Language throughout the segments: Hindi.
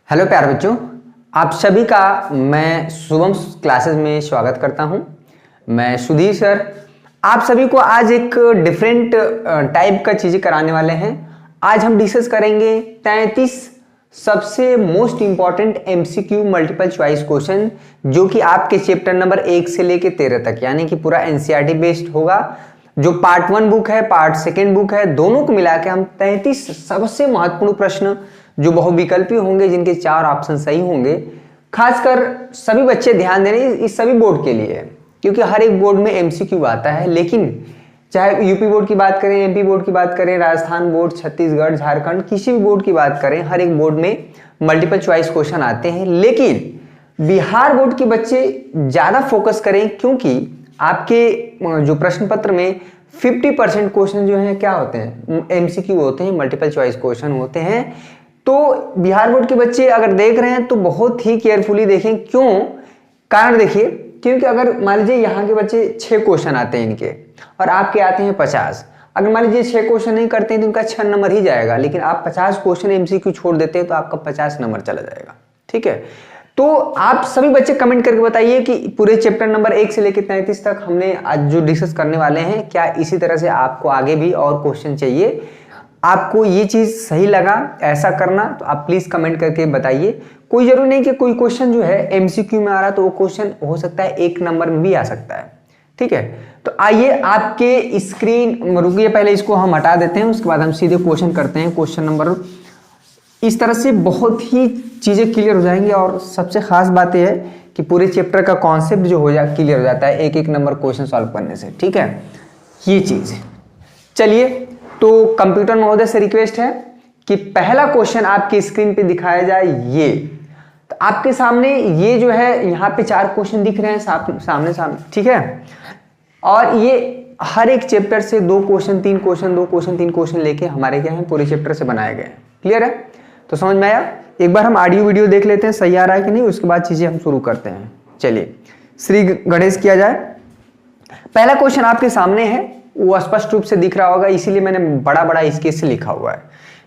हेलो प्यारे बच्चों, आप सभी का मैं शुभम क्लासेस में स्वागत करता हूं। मैं सुधीर सर आप सभी को आज एक डिफरेंट टाइप का चीज़ें कराने वाले हैं। आज हम डिस्कस करेंगे 33 सबसे most important MCQ multiple choice question जो कि आपके चैप्टर नंबर 1 से लेके 13 तक यानी कि पूरा एनसीईआरटी बेस्ड होगा। जो पार्ट 1 बुक है, पार्ट 2 बुक है, दोनों को मिला के हम 33 सबसे महत्वपूर्ण प्रश्न जो बहुविकल्पी होंगे, जिनके 4 ऑप्शन सही होंगे, खासकर सभी बच्चे ध्यान दे रहे हैं इस सभी बोर्ड के लिए, क्योंकि हर एक बोर्ड में एमसीक्यू आता है। लेकिन चाहे यूपी बोर्ड की बात करें, एमपी बोर्ड की बात करें, राजस्थान बोर्ड, छत्तीसगढ़, झारखंड, किसी भी बोर्ड की बात करें, हर एक बोर्ड में मल्टीपल चॉइस क्वेश्चन आते हैं। लेकिन बिहार बोर्ड के बच्चे ज्यादा फोकस करें, क्योंकि आपके जो प्रश्न पत्र में 50% क्वेश्चन जो है क्या होते हैं, एमसीक्यू होते हैं, मल्टीपल चॉइस क्वेश्चन होते हैं। तो बिहार बोर्ड के बच्चे अगर देख रहे हैं तो बहुत ही केयरफुली देखें। क्यों? कारण देखिए, क्योंकि अगर मान लीजिए यहाँ के बच्चे 6 क्वेश्चन आते हैं इनके और आपके आते हैं 50, अगर मान लीजिए 6 क्वेश्चन नहीं करते हैं तो इनका 6 नंबर ही जाएगा। लेकिन आप 50 क्वेश्चन एमसीक्यू छोड़ देते हैं तो आपका 50 नंबर चला जाएगा। ठीक है, तो आप सभी बच्चे कमेंट करके बताइए कि पूरे चैप्टर नंबर 1 से लेकर 33 तक हमने आज जो डिस्कस करने वाले हैं, क्या इसी तरह से आपको आगे भी और क्वेश्चन चाहिए? आपको ये चीज सही लगा ऐसा करना तो आप प्लीज कमेंट करके बताइए। कोई जरूरी नहीं कि कोई क्वेश्चन जो है एमसीक्यू में आ रहा तो वो क्वेश्चन हो सकता है 1 नंबर में भी आ सकता है। ठीक है, तो आइए आपके स्क्रीन रुकिए, पहले इसको हम हटा देते हैं, उसके बाद हम सीधे क्वेश्चन करते हैं। क्वेश्चन नंबर इस तरह से बहुत ही चीजें क्लियर हो जाएंगी और सबसे खास बात यह है कि पूरे चैप्टर का कॉन्सेप्ट जो हो जाए क्लियर हो जाता है एक एक नंबर क्वेश्चन सॉल्व करने से। ठीक है, ये चीज। चलिए, तो कंप्यूटर महोदय से रिक्वेस्ट है कि पहला क्वेश्चन आपकी स्क्रीन पे दिखाया जाए। ये तो आपके सामने ये जो है यहाँ पे 4 क्वेश्चन दिख रहे हैं सामने सामने। ठीक है, और ये हर एक चैप्टर से 2 क्वेश्चन 3 क्वेश्चन 2 क्वेश्चन 3 क्वेश्चन लेके हमारे क्या है पूरे चैप्टर से बनाए गए हैं। क्लियर है? तो समझ में आया? एक बार हम ऑडियो वीडियो देख लेते हैं सही आ रहा है कि नहीं, उसके बाद चीजें हम शुरू करते हैं। चलिए, श्री गणेश किया जाए। पहला क्वेश्चन आपके सामने है, वो स्पष्ट रूप से दिख रहा होगा, इसीलिए मैंने बड़ा बड़ा इसके से लिखा हुआ है।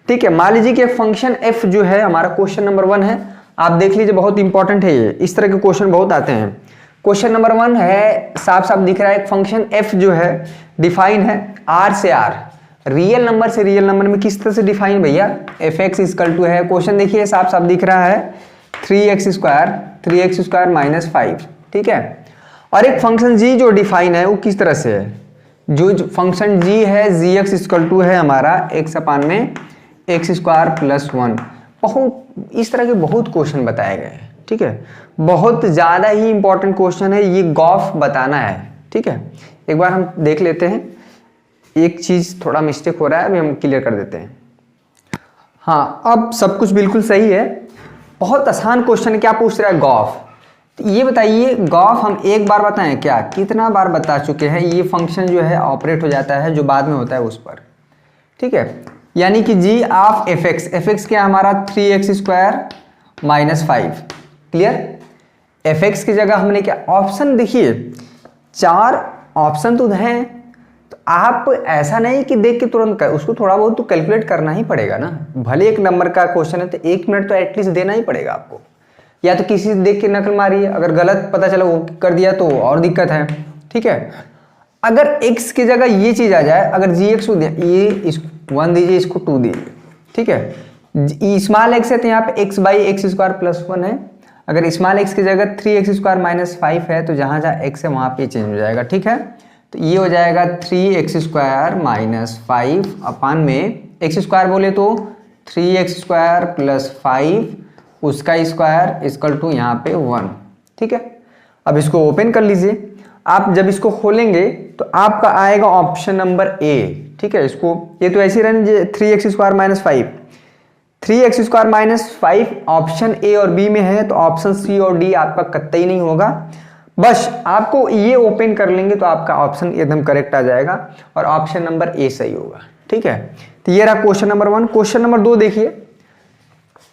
ठीक है, मान लीजिए कि फंक्शन f जो है हमारा क्वेश्चन नंबर 1 है। आप देख लीजिए, बहुत इंपॉर्टेंट है ये, इस तरह के क्वेश्चन बहुत आते हैं। क्वेश्चन नंबर 1 है, साफ साफ दिख रहा है, फंक्शन f जो है डिफाइन है r से r, रियल नंबर से रियल नंबर में किस तरह से डिफाइन भैया, fx इक्वल टू है, क्वेश्चन देखिए साफ साफ दिख रहा है 3x² 5। ठीक है, और एक फंक्शन g जो डिफाइन है वो किस तरह से है, जो फंक्शन g है gx इक्वल टू है हमारा x/x² + 1। बहुत इस तरह के बहुत क्वेश्चन बताए गए हैं। ठीक है, बहुत ज्यादा ही इंपॉर्टेंट क्वेश्चन है, ये गॉफ बताना है। ठीक है, एक बार हम देख लेते हैं, एक चीज थोड़ा मिस्टेक हो रहा है, अभी हम क्लियर कर देते हैं। हाँ, अब सब कुछ बिल्कुल सही है। बहुत आसान क्वेश्चन है, क्या पूछ रहा है, गॉफ। तो ये बताइए, गॉफ हम एक बार बताएं क्या, कितना बार बता चुके हैं, ये फंक्शन जो है ऑपरेट हो जाता है जो बाद में होता है उस पर। ठीक है, यानी कि g ऑफ fx क्या हमारा 3x² - 5। क्लियर? fx की जगह हमने क्या ऑप्शन, देखिए 4 ऑप्शन तो हैं, तो आप ऐसा नहीं कि देख के तुरंत उसको थोड़ा बहुत तो कैलकुलेट करना ही पड़ेगा ना। भले 1 नंबर का क्वेश्चन है तो 1 मिनट तो एटलीस्ट देना ही पड़ेगा आपको, या तो किसी से देख के नकल मारिए, अगर गलत पता चला वो कर दिया तो और दिक्कत है। ठीक है, अगर x की जगह ये चीज आ जाए, अगर gx को ये 1 दीजिए, इसको 2 दीजिए। ठीक है, स्मॉल x है तो यहाँ पे x/x² + 1 है, अगर स्मॉल x की जगह 3x² - 5 है तो जहां जहां x है वहां पे चेंज हो जाएगा। ठीक है, तो ये हो जाएगा 3x² - 5 अपान में x² बोले तो 3x² + 5 उसका स्क्वायर इक्वल टू यहाँ पे 1। ठीक है, अब इसको ओपन कर लीजिए। आप जब इसको खोलेंगे तो आपका आएगा ऑप्शन नंबर ए। ठीक है, इसको ये तो ऐसे रहने 3x² - 5, 3x² - 5 ऑप्शन ए और बी में है, तो ऑप्शन सी और डी आपका कतई नहीं होगा। बस आपको ये ओपन कर लेंगे तो आपका ऑप्शन एकदम करेक्ट आ जाएगा और ऑप्शन नंबर ए सही होगा। ठीक है, तो ये रहा क्वेश्चन नंबर 1। क्वेश्चन नंबर 2 देखिए,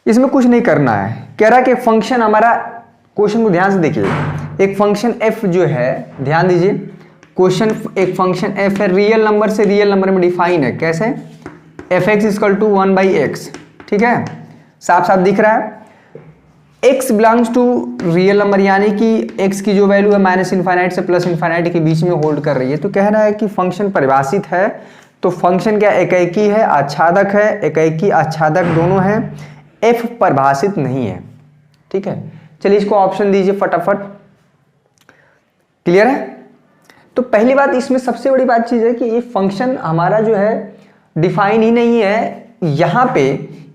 इसमें कुछ नहीं करना है, कह रहा है कि फंक्शन हमारा, क्वेश्चन को ध्यान से देखिए, एक फंक्शन f जो है, ध्यान दीजिए, क्वेश्चन एक फंक्शन f है, रियल नंबर से रियल नंबर में डिफाइन है। कैसे? fx = 1/x। ठीक है, साफ साफ दिख रहा है। x belongs to real number, यानी कि x की जो वैल्यू है माइनस इनफाइनाइट से प्लस इनफाइनाइट के बीच में होल्ड कर रही है। तो कह रहा है कि फंक्शन परिभाषित है, तो फंक्शन क्या एकाकी है, आच्छादक है, एकाकी आच्छादक दोनों है, f परिभाषित नहीं है। ठीक है, चलिए इसको ऑप्शन दीजिए फटाफट। क्लियर है? तो पहली बात इसमें सबसे बड़ी बात चीज है कि ये फंक्शन हमारा जो है डिफाइन ही नहीं है। यहाँ पे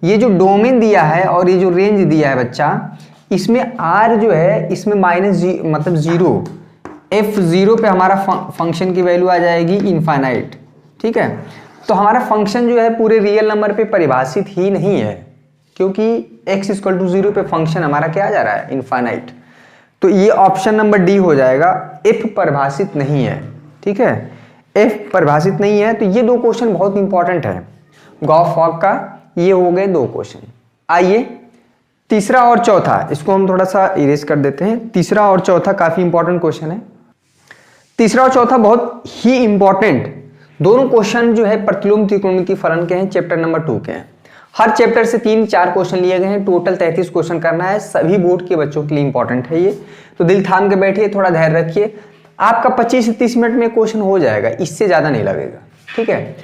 ये जो डोमेन दिया है और ये जो रेंज दिया है बच्चा, इसमें r जो है इसमें मतलब 0, f0 पे हमारा फंक्शन की वैल्यू आ जाएगी इनफाइनाइट। ठीक है, तो हमारा फंक्शन जो है पूरे रियल नंबर पे परिभाषित ही नहीं है, क्योंकि x इक्वल टू 0 पे फंक्शन हमारा क्या आ जा रहा है, इनफाइनाइट। तो ये ऑप्शन नंबर डी हो जाएगा, f परिभाषित नहीं है। ठीक है, f परिभाषित नहीं है। तो ये दो क्वेश्चन बहुत इंपॉर्टेंट है गॉस फॉग का। ये हो गए दो क्वेश्चन। आइए तीसरा और चौथा, इसको हम थोड़ा सा इरेज कर देते हैं। तीसरा और चौथा काफी इंपॉर्टेंट क्वेश्चन है। तीसरा और चौथा बहुत ही इंपॉर्टेंट दोनों क्वेश्चन जो है प्रतिलोम त्रिकोणमितीय फलन के हैं, चैप्टर नंबर 2 के हैं। हर चैप्टर से 3-4 क्वेश्चन लिए गए हैं, टोटल 33 क्वेश्चन करना है। सभी बोर्ड के बच्चों के लिए इंपॉर्टेंट है ये, तो दिल थाम के बैठिए, थोड़ा धैर्य रखिए। आपका 25 से 30 मिनट में क्वेश्चन हो जाएगा, इससे ज्यादा नहीं लगेगा। ठीक है,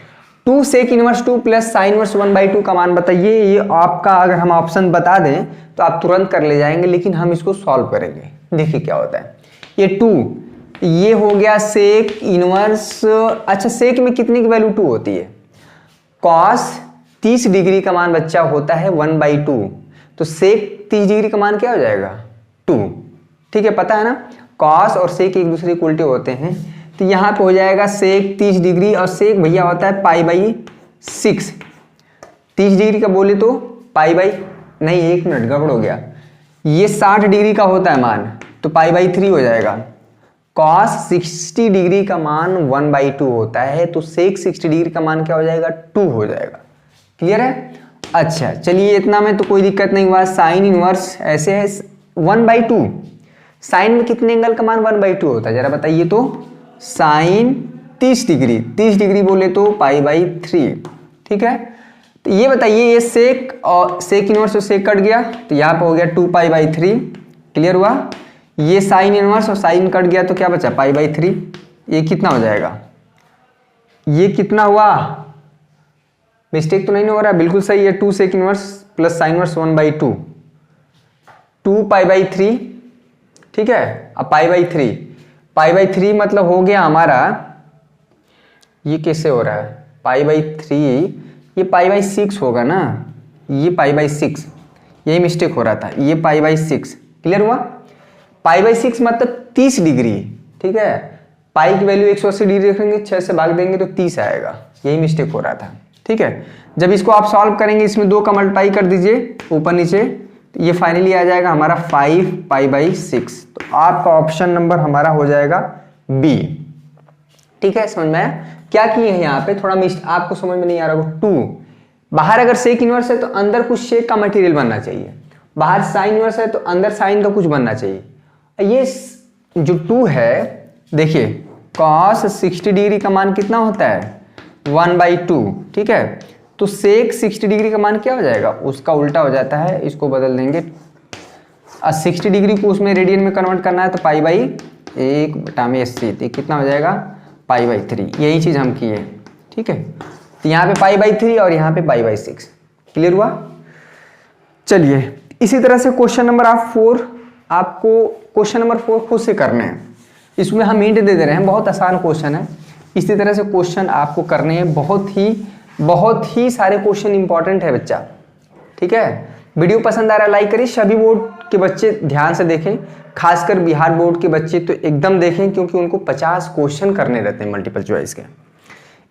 2 sec inverse 2 plus sine inverse 1/2 का मान बताइए। ये आपका अगर हम ऑप्शन बता दें तो आप तुरंत कर ले जाएंगे, लेकिन हम इसको सॉल्व करेंगे। देखिए क्या होता है। ये 2, ये हो गया सेक इनवर्स। अच्छा, सेक में कितने की वैल्यू 2 होती है? कॉस 30 डिग्री का मान बच्चा होता है 1/2, तो सेक 30 डिग्री का मान क्या हो जाएगा? 2। ठीक है, पता है ना, कॉस और सेक एक दूसरे के उल्टे होते हैं। तो यहाँ पे हो जाएगा सेक 30 डिग्री, और सेक भैया होता है π/6। 30 डिग्री का बोले तो नहीं, 1 मिनट गड़बड़ हो गया। ये 60 डिग्री का होता है मान, तो π/3 हो जाएगा। कॉस 60 डिग्री का मान 1/2 होता है, तो सेक 60 डिग्री का मान क्या हो जाएगा? 2 हो जाएगा। क्लियर है? अच्छा चलिए, इतना में तो कोई दिक्कत नहीं हुआ। साइन इनवर्स ऐसे है 1/2, साइन में कितने एंगल का मान 1/2 होता है जरा बताइए तो? साइन 30 डिग्री बोले तो π/3। ठीक है, तो ये बताइए, ये सेक और सेक इनवर्स और सेक कट गया, तो यहाँ पे हो गया 2π/3। क्लियर हुआ? ये साइन इनवर्स और साइन कट गया, तो क्या बचा? π/3। ये कितना हो जाएगा? ये कितना हुआ? मिस्टेक तो नहीं हो रहा, बिल्कुल सही है। 2 sec inverse plus sine inverse 1/2, 2π/3। ठीक है, अब π/3 मतलब हो गया हमारा, ये कैसे हो रहा है? π/3, ये π/6 होगा ना, ये π/6, यही मिस्टेक हो रहा था, ये π/6। क्लियर हुआ? π/6 मतलब 30 डिग्री। ठीक है, पाई की वैल्यू 180 डिग्री रखेंगे, 6 से भाग देंगे तो 30 आएगा, यही मिस्टेक हो रहा था। ठीक है, जब इसको आप सॉल्व करेंगे, इसमें 2 का मल्टीप्लाई कर दीजिए ऊपर नीचे, तो ये फाइनली आ जाएगा हमारा 5π/6। तो आपका ऑप्शन नंबर हमारा हो जाएगा बी। ठीक है, समझ में आया? क्या किए हैं यहाँ पे? थोड़ा आपको समझ में नहीं आ रहा होगा। 2 बाहर अगर सेक इनवर्स है तो अंदर कुछ सेक का मटेरियल बनना चाहिए, बाहर साइन इनवर्स है तो अंदर साइन का कुछ बनना चाहिए। ये जो 2 है, देखिए cos 60 डिग्री का मान कितना होता है? 1/2। ठीक है, तो सेक 60 डिग्री का मान क्या हो जाएगा? उसका उल्टा हो जाता है, इसको बदल देंगे। 60 डिग्री को उसमें रेडियन में कन्वर्ट करना है, तो π/1/80, तो कितना हो जाएगा? π/3। यही चीज हम किए। ठीक है, तो यहाँ पे π/3 और यहाँ पे π/6। क्लियर हुआ? चलिए, इसी तरह से क्वेश्चन नंबर 4, आपको क्वेश्चन नंबर 4 खुद से करने हैं। इसमें हम हिंट दे रहे हैं, बहुत आसान क्वेश्चन है। इसी तरह से क्वेश्चन आपको करने हैं, बहुत ही सारे क्वेश्चन इंपॉर्टेंट है बच्चा। ठीक है, वीडियो पसंद आ रहा है लाइक करिए। सभी बोर्ड के बच्चे ध्यान से देखें, खासकर बिहार बोर्ड के बच्चे तो एकदम देखें, क्योंकि उनको 50 क्वेश्चन करने रहते हैं मल्टीपल चॉइस के।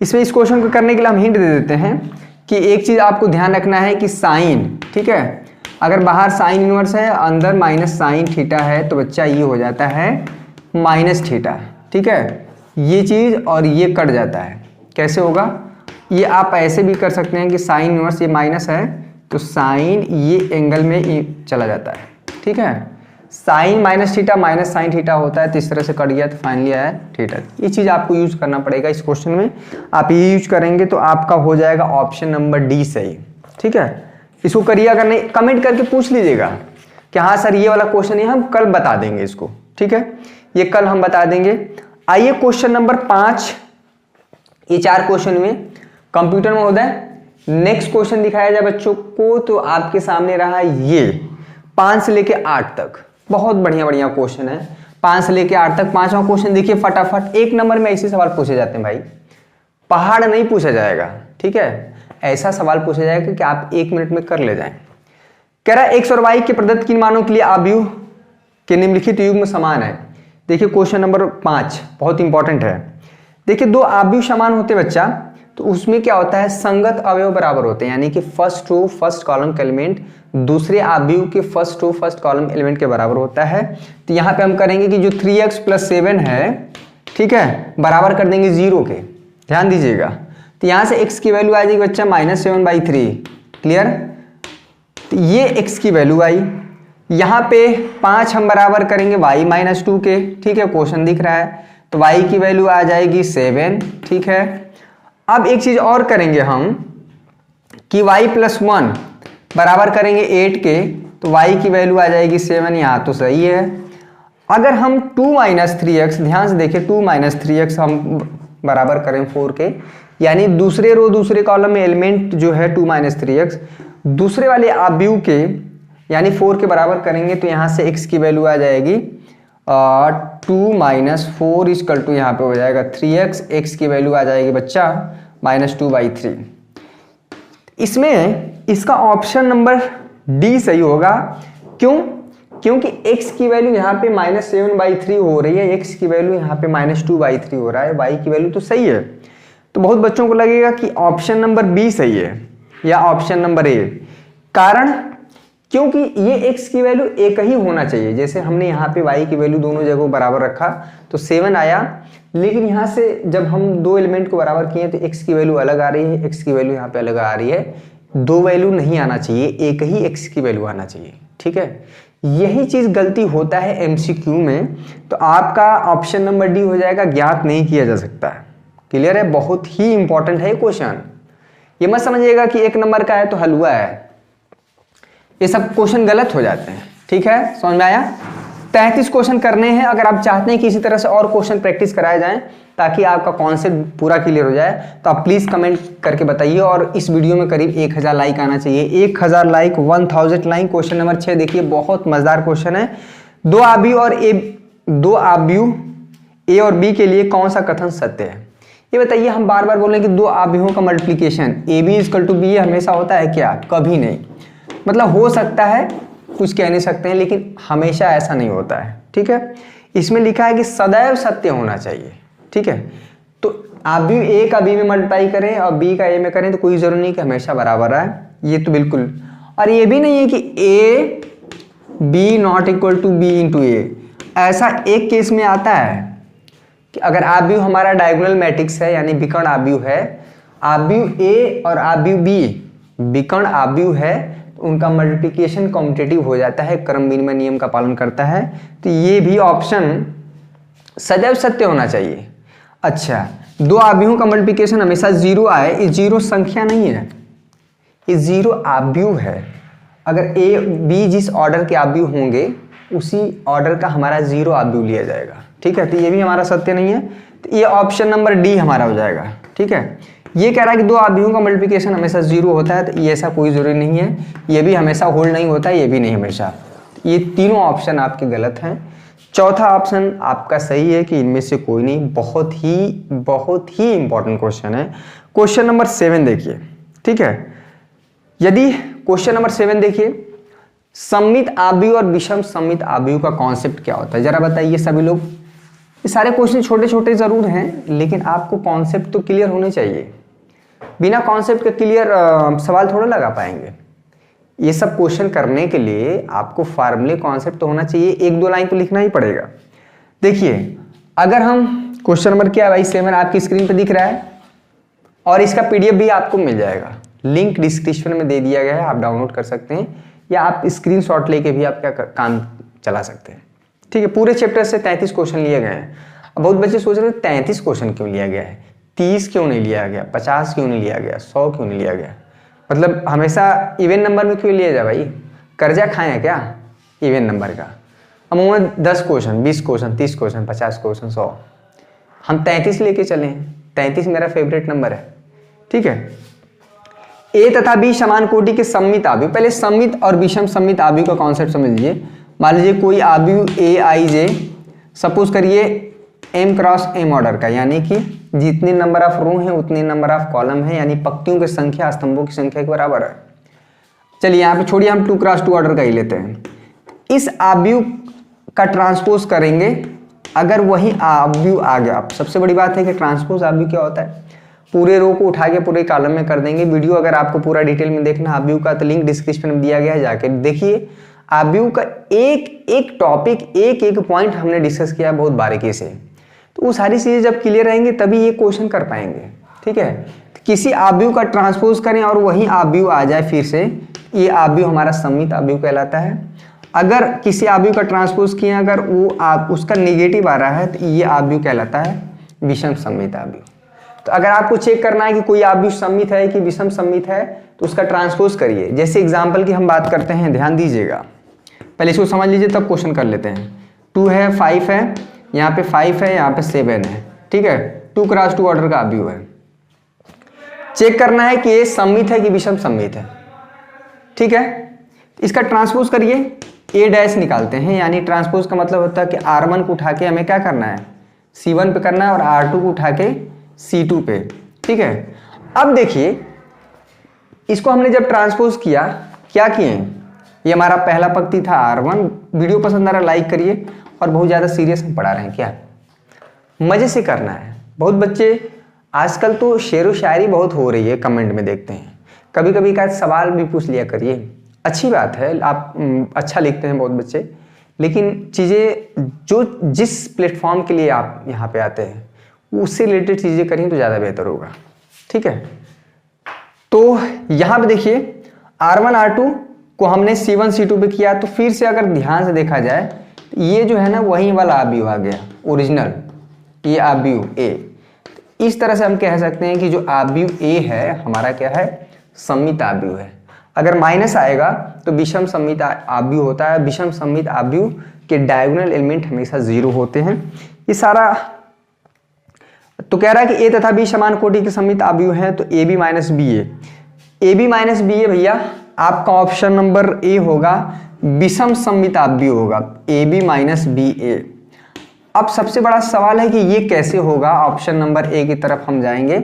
इसमें इस क्वेश्चन को करने के लिए हम हिंट दे देते हैं कि एक चीज आपको ध्यान रखना है कि साइन, ठीक है, अगर बाहर साइन इनवर्स है, अंदर माइनस साइन थीटा है, तो बच्चा ये हो जाता है माइनस थीटा। ठीक है, ये चीज और ये कट जाता है। कैसे होगा? ये आप ऐसे भी कर सकते हैं कि साइन इनवर्स ये माइनस है, तो साइन ये एंगल में चला जाता है। ठीक है, sine minus theta minus sine theta होता है, तो इस तरह से कट गया, तो फाइनली आया थीटा। ये चीज आपको यूज करना पड़ेगा इस क्वेश्चन में। आप ये यूज करेंगे तो आपका हो जाएगा ऑप्शन नंबर डी सही। ठीक है, इसको करिए, अगर नहीं कमेंट करके पूछ लीजिएगा, कि हाँ सर ये वाला क्वेश्चन है, हम कल बता देंगे इसको, ठीक है, ये कल हम बता देंगे। आइए क्वेश्चन नंबर 5, ये 4 क्वेश्चन में कंप्यूटर महोदय नेक्स्ट क्वेश्चन दिखाया जाए बच्चों को, तो आपके सामने रहा ये 5 से लेके 8 तक, बहुत बढ़िया बढ़िया क्वेश्चन है 5 से लेके 8 तक। 5वां क्वेश्चन देखिए फटाफट, 1 नंबर में ऐसे सवाल पूछे जाते हैं भाई, पहाड़ नहीं पूछा जाएगा, ठीक है, ऐसा सवाल पूछा जाएगा कि आप 1 मिनट में कर ले जाएं। कह रहा है x और y के प्रदत्त किन मानों के लिए आव्यूह के निम्नलिखित युग्म समान है। देखिए क्वेश्चन नंबर 5 बहुत इंपॉर्टेंट है। देखिए 2 आव्यूह समान होते बच्चा, तो उसमें क्या होता है, संगत अवयव बराबर होते हैं, यानी कि फर्स्ट रो फर्स्ट कॉलम का एलिमेंट दूसरे आव्यूह के first row first column element के बराबर होता है। तो यहाँ पे हम करेंगे कि जो 3x + 7 है, ठीक है, बराबर कर देंगे 0 के, ध्यान दीजिएगा। तो यहाँ से x की वैल्यू आ जाएगी बच्चा -7/3, क्लियर। तो ये x की वैल्यू आई, यहाँ पे 5 हम बराबर करेंगे y -2 के, ठीक है, क्वेश्चन दिख रहा है, तो y की वैल्यू आ जाएगी 7, ठीक है। अब एक चीज और करेंगे हम कि y + 1 बराबर करेंगे 8 के, तो y की वैल्यू आ जाएगी 7, यहाँ तो सही है। अगर हम 2 - 3x, ध्यान से देखिए 2 - 3x हम बराबर करें 4 के, यानी दूसरे रो दूसरे कॉलम में एलिमेंट जो है 2 - 3x दूसरे वाले आव्यूह के यानी 4 के बराबर करेंगे, तो यहाँ से x की वैल्यू आ जाएगी 2 - 4 = यहाँ पे हो जाएगा 3x, x की वैल्यू आ जाएगी बच्चा -2/3। इसमें इसका ऑप्शन नंबर डी सही होगा, क्यों? क्योंकि x की वैल्यू यहाँ पे -7/3 हो रही है, x की वैल्यू यहाँ पे -2/3 हो रहा है, y की वैल्यू तो सही है। तो बहुत बच्चों को लगेगा कि ऑप्शन नंबर बी सही है या ऑप्शन नंबर ए, कारण क्योंकि ये x की वैल्यू एक ही होना चाहिए। जैसे हमने यहाँ पे y की वैल्यू दोनों जगहों बराबर रखा तो 7 आया, लेकिन यहाँ से जब हम 2 एलिमेंट को बराबर किए तो x की वैल्यू अलग आ रही है, x की वैल्यू यहाँ पे अलग आ रही है, 2 वैल्यू नहीं आना चाहिए, एक ही x की वैल्यू आना चाहिए, ठीक है। यही चीज गलती होता है MCQ में, तो आपका ऑप्शन नंबर डी हो जाएगा, ज्ञात नहीं किया जा सकता है, क्लियर है। बहुत ही इंपॉर्टेंट है क्वेश्चन, ये मत समझिएगा कि 1 नंबर का है तो हलवा है, ये सब क्वेश्चन गलत हो जाते हैं, ठीक है, समझ में आया। 33 क्वेश्चन करने हैं। अगर आप चाहते हैं कि इसी तरह से और क्वेश्चन प्रैक्टिस कराए जाएं ताकि आपका कॉन्सेप्ट पूरा क्लियर हो जाए, तो आप प्लीज कमेंट करके बताइए। और इस वीडियो में करीब 1000 लाइक आना चाहिए, 1000 लाइक, 1000 लाइक। क्वेश्चन नंबर 6 देखिए, बहुत मजेदार क्वेश्चन है। 2 आव्यूह ए और बी के लिए कौन सा कथन सत्य है, ये बताइए। हम बार बार बोल रहे हैं कि 2 आव्यूहों का मल्टीप्लिकेशन AB = B हमेशा होता है क्या? कभी नहीं। मतलब हो सकता है, कुछ कह नहीं सकते हैं, लेकिन हमेशा ऐसा नहीं होता है, ठीक है। इसमें लिखा है कि सदैव सत्य होना चाहिए, ठीक है। तो आव्यूह ए का बी में मल्टीप्लाई करें और बी का ए में करें तो कोई जरूरी नहीं कि हमेशा बराबर आए, ये तो बिल्कुल। और ये भी नहीं है कि A B ≠ B × A, ऐसा एक केस में आता है कि अगर आव्यूह हमारा डायगोनल मैट्रिक्स है, यानी विकर्ण आव्यूह है, आव्यूह A और आव्यूह B विकर्ण आव्यूह है, तो उनका मल्टीप्लिकेशन कॉम्पिटिटिव हो जाता है, क्रम विनिमय नियम का पालन करता है। तो ये भी ऑप्शन सदैव सत्य होना चाहिए। अच्छा, 2 आव्यूहों का मल्टीप्लिकेशन हमेशा 0 आए, ये 0 संख्या नहीं है, ये 0 आव्यूह है। अगर A B जिस ऑर्डर के आव्यूह होंगे उसी ऑर्डर का हमारा 0 आव्यूह लिया जाएगा, ठीक है। तो ये भी हमारा सत्य नहीं है, तो ये ऑप्शन नंबर डी हमारा हो जाएगा, ठीक है। ये कह रहा है कि 2 आव्यूहों का मल्टीप्लिकेशन हमेशा 0 होता है, तो ये ऐसा कोई जरूरी नहीं है। ये भी हमेशा होल्ड नहीं होता है, ये भी नहीं हमेशा। ये तीनों ऑप्शन आपके गलत हैं। चौथा ऑप्शन आपका सही है कि इनमें से कोई नहीं। बहुत ही इंपॉर्टेंट क्वेश्चन है। क्वेश्चन नंबर 7 देखिए, ठीक है। यदि क्वेश्चन नंबर 7 देखिए, सममित आव्यूह और विषम सममित आव्यूह का कॉन्सेप्ट क्या होता है, जरा बताइए सभी लोग। ये सारे क्वेश्चन छोटे छोटे जरूर हैं, लेकिन आपको कॉन्सेप्ट तो क्लियर होने चाहिए। बिना कॉन्सेप्ट के क्लियर सवाल थोड़ा लगा पाएंगे। ये सब क्वेश्चन करने के लिए आपको फार्मूले कॉन्सेप्ट तो होना चाहिए, 1-2 लाइन तो लिखना ही पड़ेगा। देखिए, अगर हम क्वेश्चन नंबर क्या है भाई 7 आपकी स्क्रीन पर दिख रहा है, और इसका PDF भी आपको मिल जाएगा, लिंक डिस्क्रिप्शन में दे दिया गया है, आप डाउनलोड कर सकते हैं, या आप स्क्रीनशॉट लेके भी आप क्या काम चला सकते हैं, ठीक है। पूरे चैप्टर से 33 क्वेश्चन लिए गए हैं। अब बहुत बच्चे सोच रहे हैं 33 क्वेश्चन क्यों लिया गया है, 30 क्यों नहीं लिया गया, 50 क्यों नहीं लिया गया, 100 क्यों नहीं लिया गया, मतलब हमेशा इवन नंबर में क्यों लिया जाए भाई, कर्जा खाए हैं क्या, इवन नंबर का। अमूमन 10 क्वेश्चन, 20 क्वेश्चन, 30 क्वेश्चन, 50 क्वेश्चन, 100, हम 33 लेके चले हैं। 33 मेरा फेवरेट नंबर है, ठीक है। ए तथा बी समान कोटि के सममित आव्यूह, पहले सममित और विषम सममित आव्यूह का कॉन्सेप्ट समझ लीजिए। मान लीजिए कोई आव्यूह ए आई जे, सपोज करिए m क्रॉस m ऑर्डर का, यानी कि जितने नंबर ऑफ रो हैं उतने नंबर ऑफ कॉलम है, यानी पंक्तियों की संख्या स्तंभों की संख्या के बराबर है। चलिए यहाँ पे छोड़िए, हम 2 क्रॉस 2 ऑर्डर का ही लेते हैं। इस आव्यूह का ट्रांसपोज करेंगे, अगर वही आव्यूह आ गया। सबसे बड़ी बात है कि ट्रांसपोज आव्यूह क्या होता है, पूरे रो को उठा के पूरे कॉलम में कर देंगे। वीडियो अगर आपको पूरा डिटेल में देखना आव्यूह का, तो लिंक डिस्क्रिप्शन में दिया गया है, जाके देखिए। आव्यूह का एक एक टॉपिक, एक एक पॉइंट हमने डिस्कस किया बहुत बारीकी से। तो वो सारी चीजें जब क्लियर रहेंगी तभी ये क्वेश्चन कर पाएंगे, ठीक है। किसी आव्यूह का ट्रांसपोज करें और वही आव्यूह आ जाए फिर से, ये आव्यूह हमारा सममित आव्यूह कहलाता है। अगर किसी आव्यूह का ट्रांसपोज किए, अगर वो उसका नेगेटिव आ रहा है, तो ये आव्यूह कहलाता है विषम सममित आव्यूह। तो अगर आपको चेक करना है कि कोई आव्यूह सममित है कि विषम सममित है, तो उसका ट्रांसपोज करिए। जैसे एग्जाम्पल की हम बात करते हैं, ध्यान दीजिएगा, पहले इसको समझ लीजिए तब क्वेश्चन कर लेते हैं। 2 है, 5 है, यहाँ पे 5 है, यहाँ पे 7 है, ठीक है। 2 क्रॉस 2 ऑर्डर का आव्यूह है। चेक करना है कि ये सममित है कि विषम सममित है, ठीक है। इसका ट्रांसपोज करिए, ए डैश निकालते हैं, यानी ट्रांसपोज का मतलब होता है कि R1 को उठा के हमें क्या करना है, C1 पे करना है, और R2 को उठा के C2 पे, ठीक है। अब देखिए इसको हमने जब ट्रांसपोज किया, क्या किए, ये हमारा पहला पंक्ति था R1। वीडियो पसंद आ रहा लाइक करिए, और बहुत ज़्यादा सीरियस हम पढ़ा रहे हैं, क्या मज़े से करना है। बहुत बच्चे आजकल तो शेर व शायरी बहुत हो रही है, कमेंट में देखते हैं, कभी कभी का सवाल भी पूछ लिया करिए, अच्छी बात है, आप अच्छा लिखते हैं बहुत बच्चे, लेकिन चीज़ें जो जिस प्लेटफॉर्म के लिए आप यहाँ पे आते हैं उससे रिलेटेड चीज़ें करें तो ज़्यादा बेहतर होगा, ठीक है। तो यहाँ पे देखिए R1 R2 को हमने C1 C2 पे किया, तो फिर से अगर ध्यान से देखा जाए, ये जो है ना वही वाला आव्यूह आ गया ओरिजिनल, ये आव्यूह A। इस तरह से हम कह सकते हैं कि जो आव्यूह A है हमारा क्या है, सममित आव्यूह है। अगर माइनस आएगा तो विषम सममित आव्यूह होता है। विषम सममित आव्यूह के डायगोनल एलिमेंट हमेशा 0 होते हैं। ये सारा तो कह रहा है कि A तथा B समान कोटि के सममित आव्यूह हैं, तो AB माइनस बी ए, AB माइनस बी ए भैया आपका ऑप्शन नंबर ए होगा, विषम सममित आव्यूह होगा AB माइनस बी ए। अब सबसे बड़ा सवाल है कि ये कैसे होगा, ऑप्शन नंबर ए की तरफ हम जाएंगे।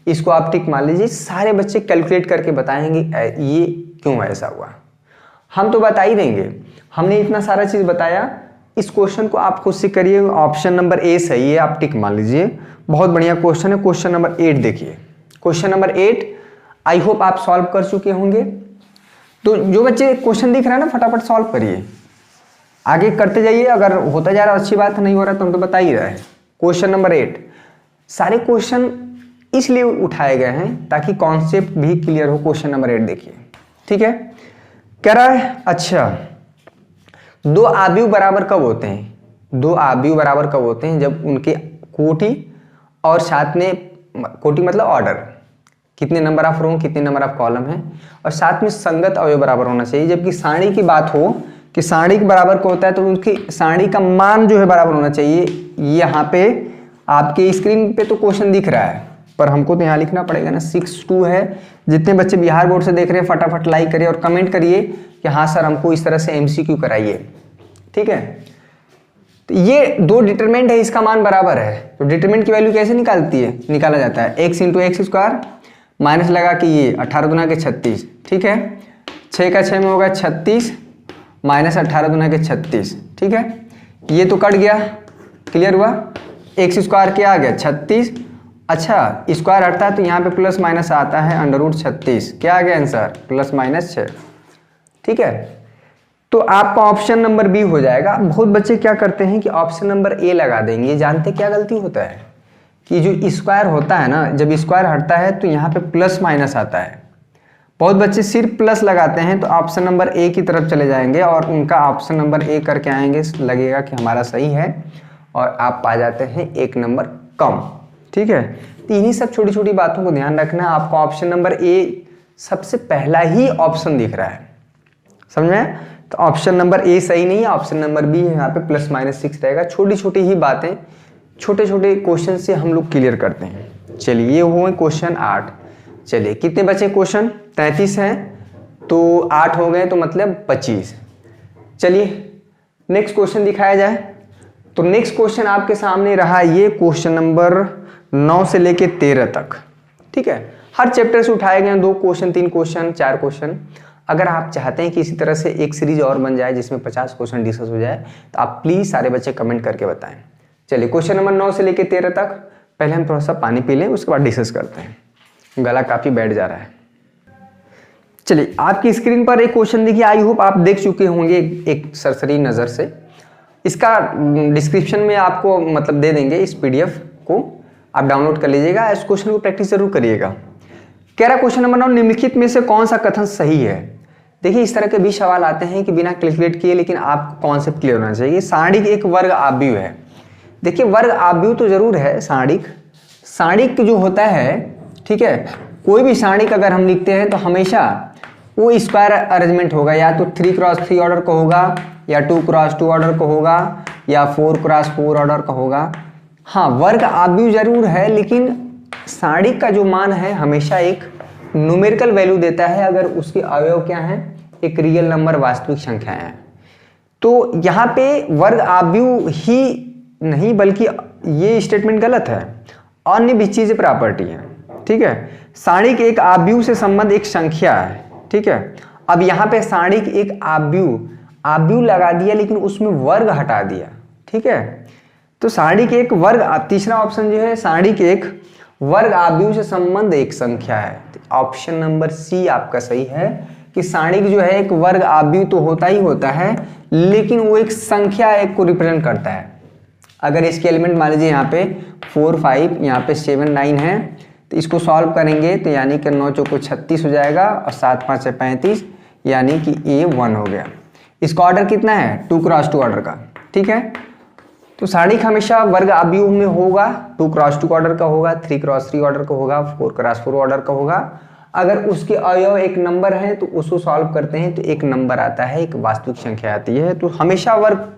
इसको आप टिक मान लीजिए, सारे बच्चे कैलकुलेट करके बताएंगे ये क्यों ऐसा हुआ। हम तो बता ही देंगे, हमने इतना सारा चीज बताया। इस क्वेश्चन को आप खुद से करिए, ऑप्शन नंबर ए सही है, आप टिक मान लीजिए। बहुत बढ़िया क्वेश्चन है। क्वेश्चन नंबर 8 देखिए, क्वेश्चन नंबर 8 आई होप आप सॉल्व कर चुके होंगे। तो जो बच्चे क्वेश्चन दिख रहा है ना, फटाफट सॉल्व करिए, आगे करते जाइए। अगर होता जा रहा अच्छी बात, नहीं हो रहा तो हम तो बता ही रहे हैं। क्वेश्चन नंबर 8, सारे क्वेश्चन इसलिए उठाए गए हैं ताकि कॉन्सेप्ट भी क्लियर हो। क्वेश्चन नंबर 8 देखिए, ठीक है। कह रहा है अच्छा, 2 आव्यूह बराबर कब होते हैं? 2 आव्यूह बराबर कब होते हैं? जब उनके कोटि और साथ में, कोटि मतलब ऑर्डर, कितने नंबर ऑफ रो कितने नंबर ऑफ कॉलम है, और साथ में संगत अवयव बराबर होना चाहिए। जबकि सारणी की बात हो कि सारणी के बराबर को होता है, तो उनकी सारणी का मान जो है बराबर होना चाहिए। यहाँ पे आपके स्क्रीन पे तो क्वेश्चन दिख रहा है, पर हमको तो यहाँ लिखना पड़ेगा ना। 6-2 है। जितने बच्चे बिहार बोर्ड से देख रहे हैं फटाफट लाइक करिए और कमेंट करिए कि हाँ सर हमको इस तरह से एमसीक्यू कराइए, ठीक है। तो ये 2 डिटरमिनेंट है, इसका मान बराबर है। तो डिटरमिनेंट की वैल्यू कैसे निकाला जाता है? x into x square minus लगा कि ये 18 दुना के 36, ठीक है। 6 का 6 में होगा 36 माइनस 18 दुना के 36, ठीक है। ये तो कट गया, क्लियर हुआ। एक्स स्क्वायर क्या आ गया? 36। अच्छा, स्क्वायर हटता है तो यहाँ पे प्लस माइनस आता है, √36। क्या आ गया आंसर? प्लस माइनस 6, ठीक है। तो आपका ऑप्शन नंबर बी हो जाएगा। बहुत बच्चे क्या करते हैं कि ऑप्शन नंबर ए लगा देंगे। जानते क्या गलती होता है कि जो स्क्वायर होता है ना, जब स्क्वायर हटता है तो यहाँ पे प्लस माइनस आता है। बहुत बच्चे सिर्फ प्लस लगाते हैं, तो ऑप्शन नंबर ए की तरफ चले जाएंगे और उनका ऑप्शन नंबर ए करके आएंगे, लगेगा कि हमारा सही है, और आप पा जाते हैं 1 नंबर कम, ठीक है। तो इन्हीं सब छोटी छोटी बातों को ध्यान रखना। आपको ऑप्शन नंबर ए सबसे पहला ही ऑप्शन दिख रहा है, समझ में? तो ऑप्शन नंबर ए सही नहीं है, ऑप्शन नंबर बी है, यहाँ पे +-6 रहेगा। छोटी छोटी ही बातें, छोटे छोटे क्वेश्चन से हम लोग क्लियर करते हैं। चलिए ये हुए क्वेश्चन 8। चलिए कितने बचे क्वेश्चन? 33 हैं, तो 8 हो गए तो मतलब 25। चलिए नेक्स्ट क्वेश्चन दिखाया जाए। तो नेक्स्ट क्वेश्चन आपके सामने रहा ये क्वेश्चन नंबर 9 से लेके 13 तक। ठीक है, हर चैप्टर से उठाए गए 2 क्वेश्चन, 3 क्वेश्चन, 4 क्वेश्चन। अगर आप चाहते हैं कि इसी तरह से एक सीरीज और बन जाए जिसमें 50 क्वेश्चन डिस्कस हो जाए, तो आप प्लीज सारे बच्चे कमेंट करके बताएं। चलिए क्वेश्चन नंबर 9 से लेके 13 तक। पहले हम थोड़ा सा पानी पी लें, उसके बाद डिस्कस करते हैं, गला काफी बैठ जा रहा है। चलिए आपकी स्क्रीन पर एक क्वेश्चन देखिए, आई होप आप देख चुके होंगे एक सरसरी नजर से। इसका डिस्क्रिप्शन में आपको मतलब दे देंगे, इस PDF को आप डाउनलोड कर लीजिएगा। इस क्वेश्चन को प्रैक्टिस जरूर करिएगा। कह रहा क्वेश्चन नंबर 9, निम्नलिखित में से कौन सा कथन सही है? देखिए इस तरह के भी सवाल आते हैं कि बिना कैलकुलेट किए, लेकिन आपको कॉन्सेप्ट क्लियर होना चाहिए। सारणिक एक वर्ग आव्यूह है। देखिए वर्ग आव्यूह तो जरूर है, सारणिक जो होता है, ठीक है, कोई भी सारणिक अगर हम लिखते हैं तो हमेशा वो स्क्वायर अरेंजमेंट होगा, या तो 3x3 ऑर्डर का होगा, या 2x2 ऑर्डर का होगा, या 4x4 ऑर्डर का होगा। हाँ वर्ग आव्यूह जरूर है, लेकिन सारणिक का जो मान है हमेशा एक न्यूमेरिकल वैल्यू देता है अगर उसके अवयव क्या है, एक रियल नंबर, वास्तविक संख्या है। तो यहाँ पे वर्ग आव्यूह ही नहीं बल्कि ये स्टेटमेंट गलत है, अन्य भी चीज प्रॉपर्टी है। ठीक है, सारणिक एक आव्यूह से संबंध एक संख्या है। ठीक है, अब यहाँ पे सारणिक एक आव्यूह लगा दिया, लेकिन उसमें वर्ग हटा दिया। ठीक है, तो सारणिक एक वर्ग, तीसरा ऑप्शन जो है सारणिक एक वर्ग आव्यूह से संबंध एक संख्या है। तो ऑप्शन नंबर सी आपका सही है कि सारणिक जो है एक वर्ग आव्यूह तो होता ही होता है, लेकिन वो एक संख्या एक को रिप्रेजेंट करता है। अगर इसके एलिमेंट मान लीजिए यहाँ पे 4, 5, यहाँ पे 7, 9 है, तो इसको सॉल्व करेंगे तो यानी कि 9 चौको 36 हो जाएगा, और 7 5 है 35, यानी कि A1 हो गया। इसका ऑर्डर कितना है? 2x2 ऑर्डर का। ठीक है, तो सारणिक हमेशा वर्ग आव्यूह में होगा, 2x2 ऑर्डर का होगा, 3x3 ऑर्डर का होगा, 4x4 ऑर्डर का होगा। अगर उसके अवयव एक नंबर है तो उसको सॉल्व करते हैं तो एक नंबर आता है, एक वास्तविक संख्या आती है। तो हमेशा वर्ग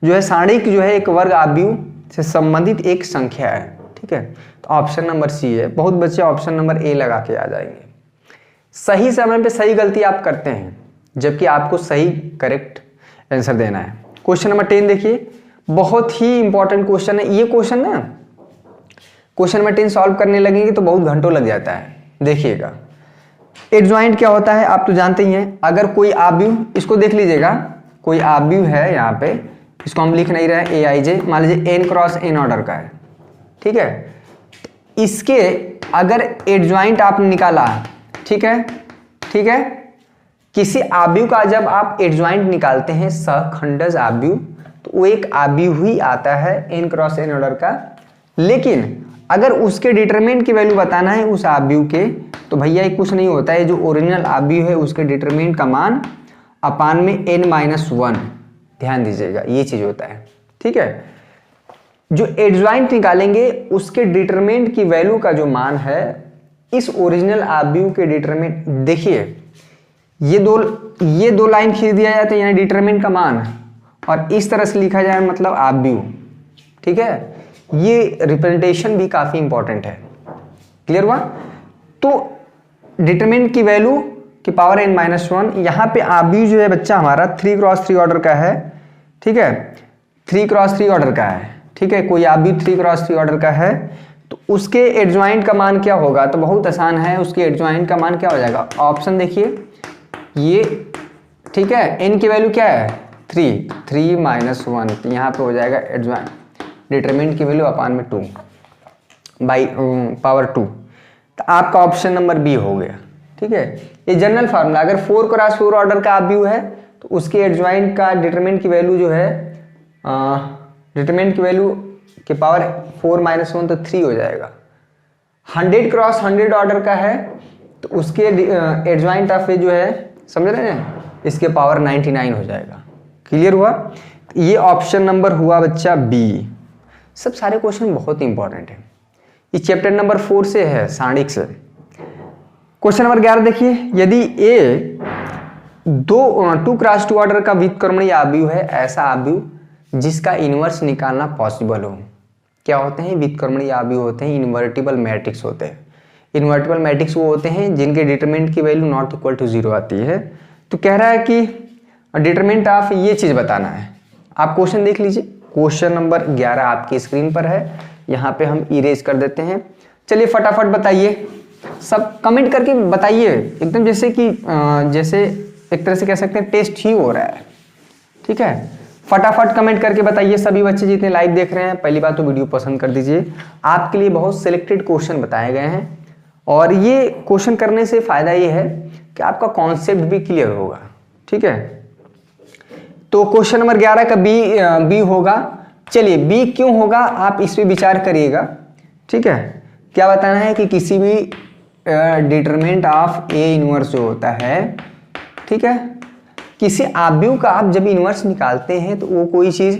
जो है सारणिक जो है एक वर्ग आव्यूह से संबंधित एक संख्या है। ठीक है, तो ऑप्शन नंबर सी है। बहुत बच्चे ऑप्शन नंबर ए लगा के आ जाएंगे। सही समय पे सही गलती आप करते हैं, जबकि आपको सही करेक्ट आंसर देना है। क्वेश्चन नंबर 10 देखिए, बहुत ही इंपॉर्टेंट क्वेश्चन है ये क्वेश्चन ना। क्वेश्चन नंबर 10 सॉल्व करने लगेंगे तो बहुत घंटों लग जाता है। देखिएगा एडजॉइंट क्या होता है आप तो जानते ही हैं। अगर कोई आव्यूह, इसको देख लीजिएगा, कोई आव्यूह है यहाँ पे, इसको हम लिख नहीं रहे AIJ, मान लीजिए n×n ऑर्डर का है। ठीक है, इसके अगर एडजॉइंट आपने निकाला, ठीक है, किसी आव्यूह का जब आप एडजॉइंट निकालते हैं सहखंडज आव्यूह, तो वो एक आव्यूह ही आता है n×n ऑर्डर का। लेकिन अगर उसके डिटरमिनेंट की वैल्यू बताना है उस आव्यूह के, तो भैया ये कुछ नहीं होता है, जो ओरिजिनल आव्यूह है उसके डिटरमिनेंट का मान अपान में n-1, ध्यान दीजिएगा ये चीज होता है। ठीक है, जो एडजॉइंट निकालेंगे उसके डिटरमिनेंट की वैल्यू का जो मान है इस ओरिजिनल आव्यूह के डिटरमिनेंट, देखिए ये दो लाइन खींच दिया जाता है यानी डिटरमिनेंट का मान, और इस तरह से लिखा जाए मतलब आव्यूह। ठीक है, ये रिप्रेजेंटेशन भी काफी इंपॉर्टेंट है। क्लियर हुआ? तो डिटरमिनेंट की वैल्यू की पावर n-1, यहाँ पे आव्यूह जो है बच्चा हमारा 3x3 ऑर्डर का है। ठीक है, 3x3 ऑर्डर का है। ठीक है, कोई आव्यूह 3x3 ऑर्डर का है तो उसके एडजॉइंट का मान क्या होगा? तो बहुत आसान है, उसके एडजॉइंट का मान क्या हो जाएगा? ऑप्शन देखिए ये। ठीक है, n की वैल्यू क्या है? 3 - 1, यहाँ पे हो जाएगा एडजॉइंट, डिटरमिनेंट की वैल्यू अपान में 2 बाई पावर 2। तो आपका ऑप्शन नंबर बी हो गया। ठीक है, ये जनरल फार्मूला, अगर 4x4 ऑर्डर का आव्यूह है तो उसके एडजॉइंट का डिटरमिनेंट की वैल्यू जो है, डिटरमिनेंट की वैल्यू के पावर 4 - 1 तो 3 हो जाएगा। 100x100 ऑर्डर का है तो उसके एडजॉइंट ऑफ जो है, समझ रहे हैं, इसके पावर 99 हो जाएगा। क्लियर हुआ? ये ऑप्शन नंबर हुआ बच्चा बी। सब सारे क्वेश्चन बहुत इंपॉर्टेंट है। ये चैप्टर नंबर 4 से है, सारणिक से। क्वेश्चन नंबर 11 देखिए, यदि A two cross two order का व्युत्क्रमणीय आव्यूह है ऐसा आव्यूह जिसका इनवर्स निकालना पॉसिबल हो। क्या होते हैं? व्युत्क्रमणीय आव्यूह होते हैं, इन्वर्टिबल मैट्रिक्स होते हैं। इन्वर्टिबल मैट्रिक्स वो होते हैं जिनके डिटरमिनेंट की वैल्यू नॉट इक्वल टू 0 आती है। तो कह रहा है कि डिटरमिनेंट ऑफ ये चीज बताना है। आप क्वेश्चन देख लीजिए, क्वेश्चन नंबर 11 आपकी स्क्रीन पर है, यहाँ पे हम इरेज कर देते हैं। चलिए फटाफट बताइए, सब कमेंट करके बताइए, एकदम जैसे कि जैसे एक तरह से कह सकते हैं टेस्ट ही हो रहा है। ठीक है, फटाफट कमेंट करके बताइए सभी बच्चे जितने लाइव देख रहे हैं। पहली बात तो वीडियो पसंद कर दीजिए, आपके लिए बहुत सिलेक्टेड क्वेश्चन बताए गए हैं और ये क्वेश्चन करने से फायदा ये है कि आपका कॉन्सेप्ट भी क्लियर होगा। ठीक है, तो क्वेश्चन नंबर 11 का बी होगा। चलिए बी क्यों होगा आप इस पे विचार करिएगा। ठीक है, क्या बताना है कि किसी भी डिटरमिनेंट ऑफ ए इनवर्स जो होता है, ठीक है, किसी आव्यूह का आप जब इनवर्स निकालते हैं तो वो कोई चीज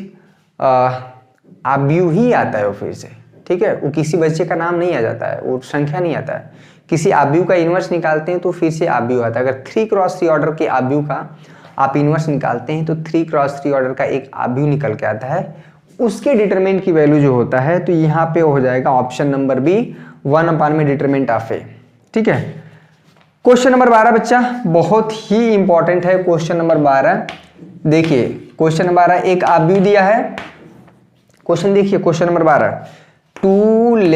आव्यूह ही आता है वो फिर से। ठीक है, वो किसी बच्चे का नाम नहीं आ जाता है, वो संख्या नहीं आता है। किसी आव्यूह का इनवर्स निकालते हैं तो फिर से आव्यूह आता है। अगर 3x3 ऑर्डर के आव्यूह का आप इनवर्स निकालते हैं तो 3x3 ऑर्डर का एक आव्यूह निकल के आता है, उसके डिटरमिनेंट की वैल्यू जो होता है तो यहाँ पे हो जाएगा ऑप्शन नंबर बी 1/, में डिटरमिनेंट ऑफ ए। ठीक है, क्वेश्चन नंबर 12 बच्चा बहुत ही इंपॉर्टेंट है। क्वेश्चन नंबर 12 देखिए, क्वेश्चन नंबर 12 एक आव्यूह दिया है। क्वेश्चन देखिए, क्वेश्चन नंबर 12 2 λ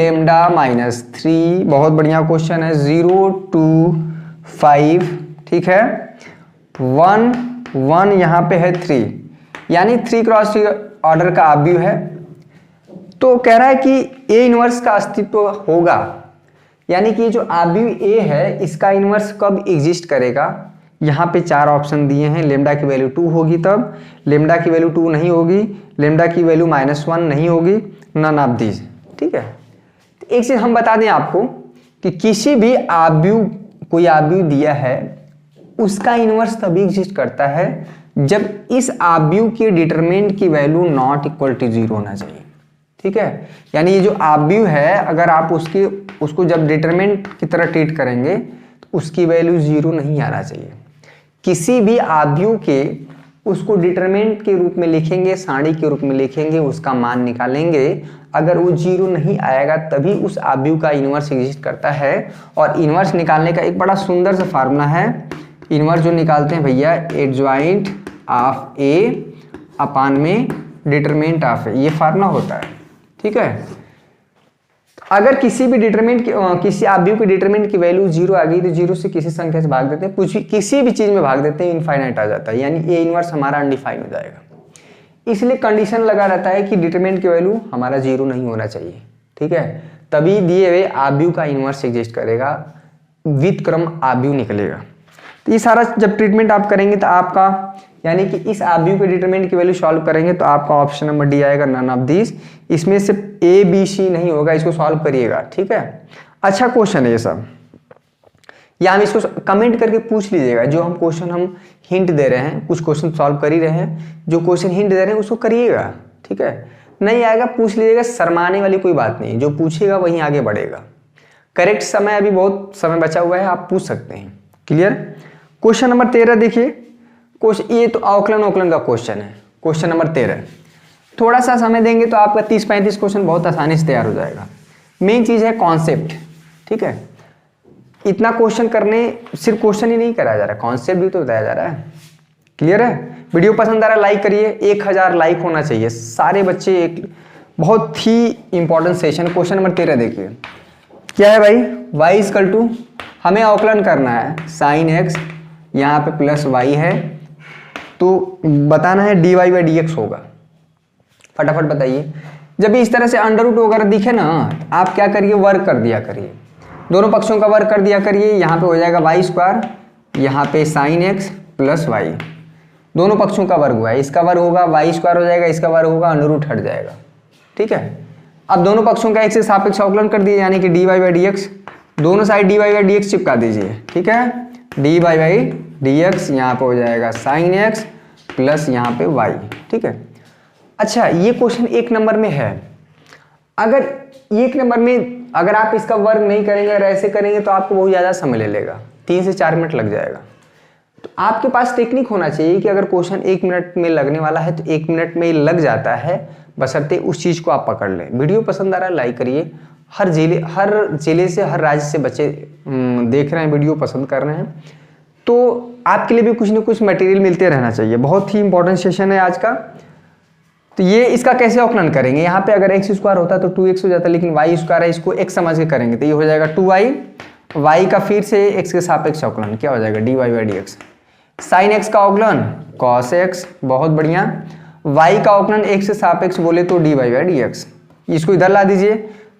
- 3, बहुत बढ़िया क्वेश्चन है। 0 2 5, ठीक है, 1 1 यहाँ पे है 3, यानी 3x3 ऑर्डर का आव्यूह है। तो कह रहा है कि ए इनवर्स का अस्तित्व होगा, यानी कि जो आव्यूह ए है इसका इनवर्स कब एग्जिस्ट करेगा। यहाँ पे 4 ऑप्शन दिए हैं। लेमडा की वैल्यू 2 होगी तब, लेमडा की वैल्यू 2 नहीं होगी, लेमडा की वैल्यू -1 नहीं होगी, नन ऑफ दीज। ठीक है, तो एक चीज हम बता दें आपको कि किसी भी आव्यूह, कोई आव्यूह दिया है उसका इनवर्स तभी एग्जिस्ट करता है जब इस आव्यूह के डिटरमिनेंट की वैल्यू नॉट इक्वल टू 0 होना चाहिए। ठीक है, यानी ये जो आव्यूह है अगर आप उसको जब डिटरमिनेंट की तरह ट्रीट करेंगे तो उसकी वैल्यू 0 नहीं आना चाहिए। किसी भी आव्यूह के उसको डिटरमिनेंट के रूप में लिखेंगे, सारणी के रूप में लिखेंगे, उसका मान निकालेंगे, अगर वो 0 नहीं आएगा तभी उस आव्यूह का इनवर्स एग्जिस्ट करता है। और इनवर्स निकालने का एक बड़ा सुंदर सा फार्मूला है। इनवर्स जो निकालते हैं भैया, एडजॉइंट ऑफ ए अपान में डिटरमिनेंट ऑफ ए, ये फार्मूला होता है। ठीक है, अगर किसी भी डिटरमिनेंट किसी आव्यूह के डिटरमिनेंट की वैल्यू 0 आ गई तो 0 से किसी संख्या से भाग देते हैं, कुछ भी किसी भी चीज में भाग देते हैं, इनफाइनाइट आ जाता है, यानी ए इनवर्स हमारा अनडिफाइन हो जाएगा। इसलिए कंडीशन लगा रहता है कि डिटरमिनेंट की वैल्यू हमारा 0 नहीं होना चाहिए। ठीक है, तभी दिए हुए आव्यूह का इनवर्स एग्जिस्ट करेगा, व्युत्क्रम आव्यूह निकलेगा। तो ये सारा जब ट्रीटमेंट आप करेंगे तो आपका, यानी कि इस आव्यूह के डिटरमिनेंट की वैल्यू सॉल्व करेंगे तो आपका ऑप्शन नंबर डी आएगा, नन ऑफ दिस। इसमें से ए बी सी नहीं होगा, इसको सॉल्व करिएगा। ठीक है, अच्छा क्वेश्चन है ये सब, या हम इसको कमेंट करके पूछ लीजिएगा। जो हम क्वेश्चन हम हिंट दे रहे हैं, कुछ क्वेश्चन सॉल्व कर ही रहे हैं, जो क्वेश्चन हिंट दे रहे हैं उसको करिएगा। ठीक है, नहीं आएगा पूछ लीजिएगा, शर्माने वाली कोई बात नहीं, जो पूछेगा वहीं आगे बढ़ेगा। करेक्ट समय अभी बहुत समय बचा हुआ है, आप पूछ सकते हैं। क्लियर। क्वेश्चन नंबर 13 देखिए, क्वेश्चन ये तो अवकलन का क्वेश्चन है। क्वेश्चन नंबर 13, थोड़ा सा समय देंगे तो आपका 30-35 क्वेश्चन बहुत आसानी से तैयार हो जाएगा। मेन चीज है कॉन्सेप्ट। ठीक है, इतना क्वेश्चन करने, सिर्फ क्वेश्चन ही नहीं कराया जा रहा, कॉन्सेप्ट भी तो बताया जा रहा है। क्लियर है। वीडियो पसंद आ रहा है लाइक करिए, 1000 लाइक होना चाहिए सारे बच्चे। एक बहुत ही इंपॉर्टेंट सेशन। क्वेश्चन नंबर 13 देखिए, क्या है भाई, y इक्वल टू, हमें अवकलन करना है sin x, यहाँ पे प्लस y है, तो बताना है dy/dx होगा। फटाफट बताइए। जब इस तरह से अंडर रूट वगैरह दिखे ना, आप क्या करिए, वर्ग कर दिया करिए, दोनों पक्षों का वर्ग कर दिया करिए। यहाँ पे हो जाएगा y², यहाँ पे sin x प्लस y, दोनों पक्षों का वर्ग हुआ है, इसका वर्ग होगा y² हो जाएगा, इसका वर्ग होगा, अंडर रूट हट जाएगा। ठीक है, अब दोनों पक्षों का एक से सापेक्ष अवकलन कर दिए, यानी कि dy/dx, दोनों साइड dy/dx चिपका दीजिए। ठीक है, dy/dx यहाँ पे हो जाएगा sin x प्लस यहाँ पे y। ठीक है, अच्छा ये क्वेश्चन 1 नंबर में है। अगर 1 नंबर में अगर आप इसका वर्ग नहीं करेंगे, अगर ऐसे करेंगे तो आपको बहुत ज़्यादा समय ले लेगा, 3 से 4 मिनट लग जाएगा। तो आपके पास टेक्निक होना चाहिए कि अगर क्वेश्चन 1 मिनट में लगने वाला है तो 1 मिनट में लग जाता है, बशर्ते उस चीज़ को आप पकड़ लें। वीडियो पसंद आ रहा है लाइक करिए। हर जिले से, हर राज्य से बच्चे देख रहे हैं, वीडियो पसंद कर रहे हैं, तो आपके लिए भी कुछ ना कुछ मटेरियल मिलते रहना चाहिए। बहुत ही इंपॉर्टेंट सेशन है आज का। तो ये इसका कैसे आकलन करेंगे, यहाँ पे अगर एक्स स्क्वायर होता तो 2x हो जाता, लेकिन वाई स्क्वायर है, इसको x समझ के करेंगे तो ये हो जाएगा 2y, y का फिर से x के सापेक्ष आकलन क्या हो जाएगा dy/dx। साइन x का आकलन cos x, बहुत बढ़िया। y का आकलन x के सापेक्ष बोले तो dy/dx, इसको इधर ला दीजिए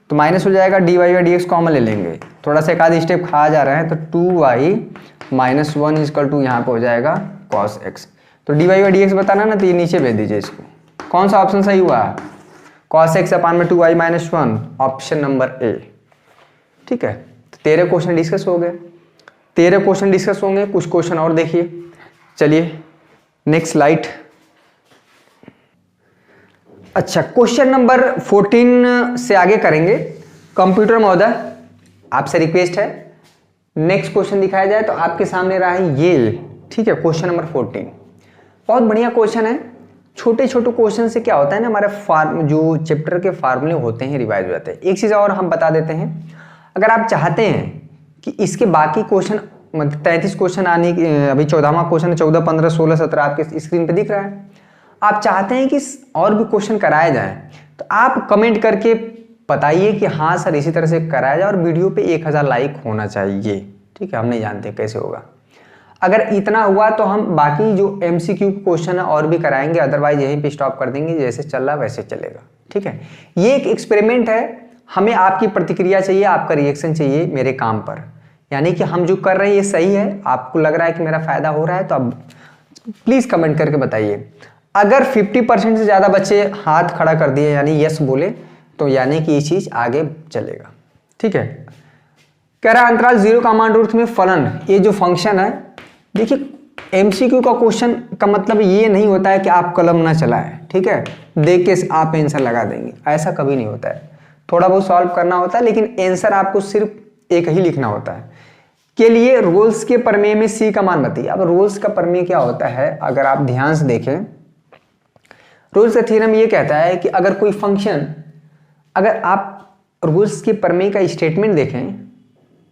तो माइनस हो जाएगा, dy/dx कॉमन ले लेंगे, थोड़ा सा एक आध स्टेप खा जा रहे हैं, तो 2y - 1 = यहाँ पे हो जाएगा cos x। तो dy/dx बताना ना, तो ये नीचे भेज दीजिए इसको। कौन सा ऑप्शन सही हुआ, cos x अपान में 2y - 1, ऑप्शन नंबर ए। ठीक है, तो 13 क्वेश्चन डिस्कस हो गए, 13 क्वेश्चन डिस्कस होंगे, कुछ क्वेश्चन और देखिए। चलिए नेक्स्ट स्लाइड। अच्छा, क्वेश्चन नंबर 14 से आगे करेंगे। कंप्यूटर महोदय आपसे रिक्वेस्ट है नेक्स्ट क्वेश्चन दिखाया जाए, तो आपके सामने रहा है ये। ठीक है, क्वेश्चन नंबर 14 बहुत बढ़िया क्वेश्चन है। छोटे छोटे क्वेश्चन से क्या होता है ना, हमारे जो चैप्टर के फार्मूले होते हैं रिवाइज हो जाते हैं। एक चीज़ और हम बता देते हैं, अगर आप चाहते हैं कि इसके बाकी क्वेश्चन, मतलब 33 क्वेश्चन आने, अभी 14वां क्वेश्चन है, 14, 15, 16, 17 आपके स्क्रीन पे दिख रहा है, आप चाहते हैं कि और भी क्वेश्चन कराए जाएं, तो आप कमेंट करके बताइए कि हाँ सर इसी तरह से कराया जाए, और वीडियो पे 1000 लाइक होना चाहिए। ठीक है, हम नहीं जानते कैसे होगा, अगर इतना हुआ तो हम बाकी जो MCQ क्वेश्चन है और भी कराएंगे, अदरवाइज यहीं पे स्टॉप कर देंगे, जैसे चल रहा वैसे चलेगा। ठीक है, ये एक एक्सपेरिमेंट है, हमें आपकी प्रतिक्रिया चाहिए, आपका रिएक्शन चाहिए मेरे काम पर, यानी कि हम जो कर रहे हैं ये सही है, आपको लग रहा है कि मेरा फायदा हो रहा है, तो अब प्लीज कमेंट करके बताइए। अगर 50% से ज्यादा बच्चे हाथ खड़ा कर दिए यानी यस बोले, तो यानी कि ये चीज आगे चलेगा। ठीक है, कह रहा अंतराल 0, √रूट में फलन, ये जो फंक्शन है, देखिए MCQ का क्वेश्चन का मतलब ये नहीं होता है कि आप कलम ना चलाएं। ठीक है, देख के आप आंसर लगा देंगे, ऐसा कभी नहीं होता है। थोड़ा बहुत सॉल्व करना होता है, लेकिन आंसर आपको सिर्फ एक ही लिखना होता है। के लिए रोल्स के प्रमेय में C का मान बताइए। अब रोल्स का प्रमेय क्या होता है, अगर आप ध्यान से देखें, रोल्स का थ्योरम ये कहता है कि अगर कोई फंक्शन, अगर आप रोल्स के प्रमेय का स्टेटमेंट देखें